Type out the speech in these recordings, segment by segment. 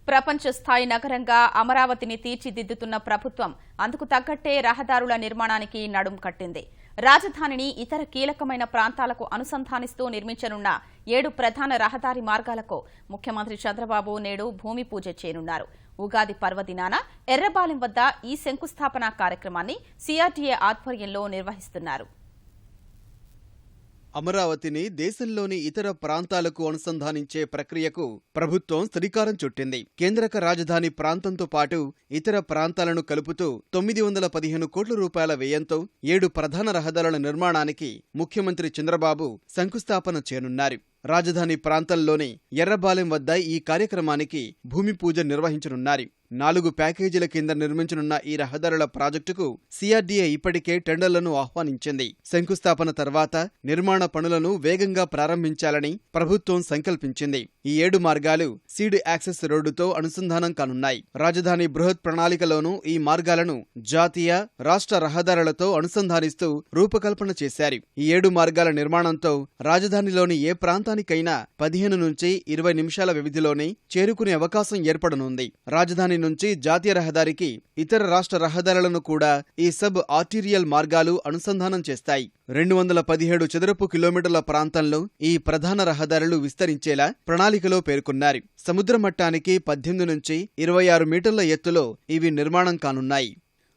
ప్రపంచ స్థాయి నగరంగా అమరావతిని తీర్చిదిద్దుతున్న ప్రభుత్వం అందుకు తగ్గట్టే రహదారుల నిర్మాణానికి నడుం కట్టింది. రాజధానిని ఇతర కీలకమైన ప్రాంతాలకు అనుసంధానిస్తూ నిర్మించనున్న 7 ప్రధాన రహదారి మార్గాలకు ముఖ్యమంత్రి చంద్రబాబు నేడు భూమి పూజ చేయనున్నారు. ఉగాది పర్వదినాన ఎర్రబాలెం వద్ద ఈ శంకుస్థాపన కార్యక్రమాన్ని సిఆర్డీఏ ఆధ్వర్యంలో నిర్వహిస్తున్నారు. అమరావతిని దేశంలోని ఇతర ప్రాంతాలకు అనుసంధానించే ప్రక్రియకు ప్రభుత్వం శ్రీకారం చుట్టింది. కేంద్రక రాజధాని ప్రాంతంతో పాటు ఇతర ప్రాంతాలను కలుపుతూ 915 కోట్ల రూపాయల వ్యయంతో 7 ప్రధాన రహదారుల నిర్మాణానికి ముఖ్యమంత్రి చంద్రబాబు శంకుస్థాపన చేయనున్నారు. రాజధాని ప్రాంతంలోని ఎర్రబాలెం వద్ద ఈ కార్యక్రమానికి భూమి పూజ నిర్వహించనున్నారు. 4 ప్యాకేజీల కింద నిర్మించనున్న ఈ రహదారుల ప్రాజెక్టుకు సిఆర్డీఏ ఇప్పటికే టెండర్లను ఆహ్వానించింది. శంకుస్థాపన తర్వాత నిర్మాణ పనులను వేగంగా ప్రారంభించాలని ప్రభుత్వం సంకల్పించింది. ఈ 7 మార్గాలు సీడ్ యాక్సెస్ రోడ్డుతో అనుసంధానం కానున్నాయి. రాజధాని బృహత్ ప్రణాళికలోనూ ఈ మార్గాలను జాతీయ, రాష్ట్ర రహదారులతో అనుసంధానిస్తూ రూపకల్పన చేశారు. ఈ 7 మార్గాల నిర్మాణంతో రాజధానిలోని ఏ ప్రాంతానికైనా 15 నుంచి 20 నిమిషాల వ్యవధిలోనే చేరుకునే అవకాశం ఏర్పడనుంది. రాజధాని నుంచి జాతీయ రహదారికి ఇతర రాష్ట్ర రహదారులను కూడా ఈ సబ్ ఆర్టీరియల్ మార్గాలు అనుసంధానం చేస్తాయి. 217 చదరపు కిలోమీటర్ల ప్రాంతంలో ఈ ప్రధాన రహదారులు విస్తరించేలా ప్రణాళికలో పేర్కొన్నారు. సముద్ర మట్టానికి 18 నుంచి 26 మీటర్ల ఎత్తులో ఇవి నిర్మాణం కానున్నాయి.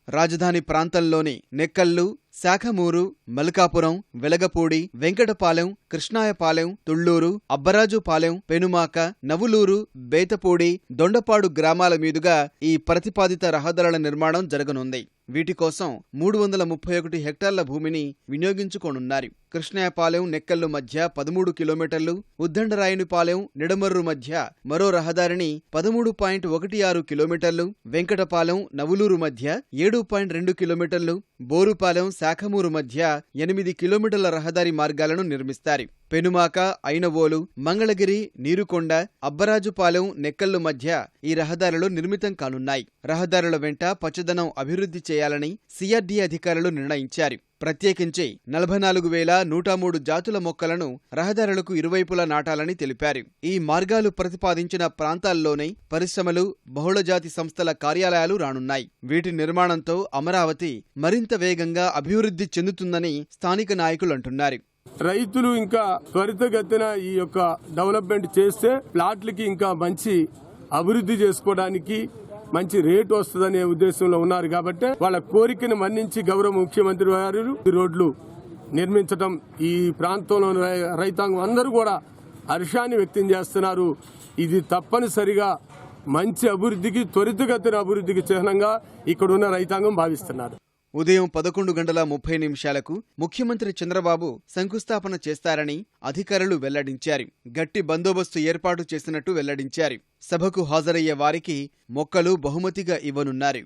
రాజధాని ప్రాంతంలోని నెక్కల్లు, శాఖమూరు, మల్కాపురం, వెలగపూడి, వెంకటపాలెం, కృష్ణాయపాలెం, తుళ్లూరు, అబ్బరాజుపాలెం, పెనుమాక, నవులూరు, బేతపూడి, దొండపాడు గ్రామాల మీదుగా ఈ ప్రతిపాదిత రహదారుల నిర్మాణం జరగనుంది. వీటి కోసం 331 హెక్టార్ల భూమిని వినియోగించుకోనున్నారు. కృష్ణాయపాలెం, నెక్కల్లు మధ్య 13 కిలోమీటర్లు, ఉద్దండరాయునిపాలెం, నిడమర్రు మధ్య మరో రహదారిని 13.16 కిలోమీటర్లు, వెంకటపాలెం, నవులూరు మధ్య 7.2 కిలోమీటర్లు, బోరుపాలెం, శాఖమూరు మధ్య 8 కిలోమీటర్ల రహదారి మార్గాలను నిర్మిస్తారు. పెనుమాక, ఐనవోలు, మంగళగిరి, నీరుకొండ, అబ్బరాజుపాలెం, నెక్కల్లు మధ్య ఈ రహదారులు నిర్మితం కానున్నాయి. రహదారుల వెంట పచ్చదనం అభివృద్ధి చేయాలని సిఆర్డీఏ అధికారులు నిర్ణయించారు. ప్రత్యేకించి 44,103 జాతుల మొక్కలను రహదారులకు ఇరువైపులా నాటాలని తెలిపారు. ఈ మార్గాలు ప్రతిపాదించిన ప్రాంతాల్లోనే పరిశ్రమలు, బహుళజాతి సంస్థల కార్యాలయాలు రానున్నాయి. వీటి నిర్మాణంతో అమరావతి మరింత వేగంగా అభివృద్ధి చెందుతుందని స్థానిక నాయకులు అంటున్నారు. రైతులు ఇంకా త్వరితగతిన ఈ యొక్క డెవలప్మెంట్ చేస్తే ప్లాట్లకి ఇంకా మంచి అభివృద్ధి చేసుకోవడానికి మంచి రేటు వస్తుందనే ఉద్దేశంలో ఉన్నారు. కాబట్టి వాళ్ళ కోరికను మన్నించి గౌరవ ముఖ్యమంత్రి గారు రోడ్లు నిర్మించడం ఈ ప్రాంతంలో రైతాంగం అందరూ కూడా హర్షాన్ని వ్యక్తం చేస్తున్నారు. ఇది తప్పనిసరిగా మంచి అభివృద్ధికి, త్వరితగతిన అభివృద్ధికి చిహ్నంగా ఇక్కడున్న రైతాంగం భావిస్తున్నారు. ఉదయం 11:30 ముఖ్యమంత్రి చంద్రబాబు శంకుస్థాపన చేస్తారని అధికారులు వెల్లడించారు. గట్టి బందోబస్తు ఏర్పాటు చేసినట్టు వెల్లడించారు. సభకు హాజరయ్యే వారికి మొక్కలు బహుమతిగా ఇవ్వనున్నారు.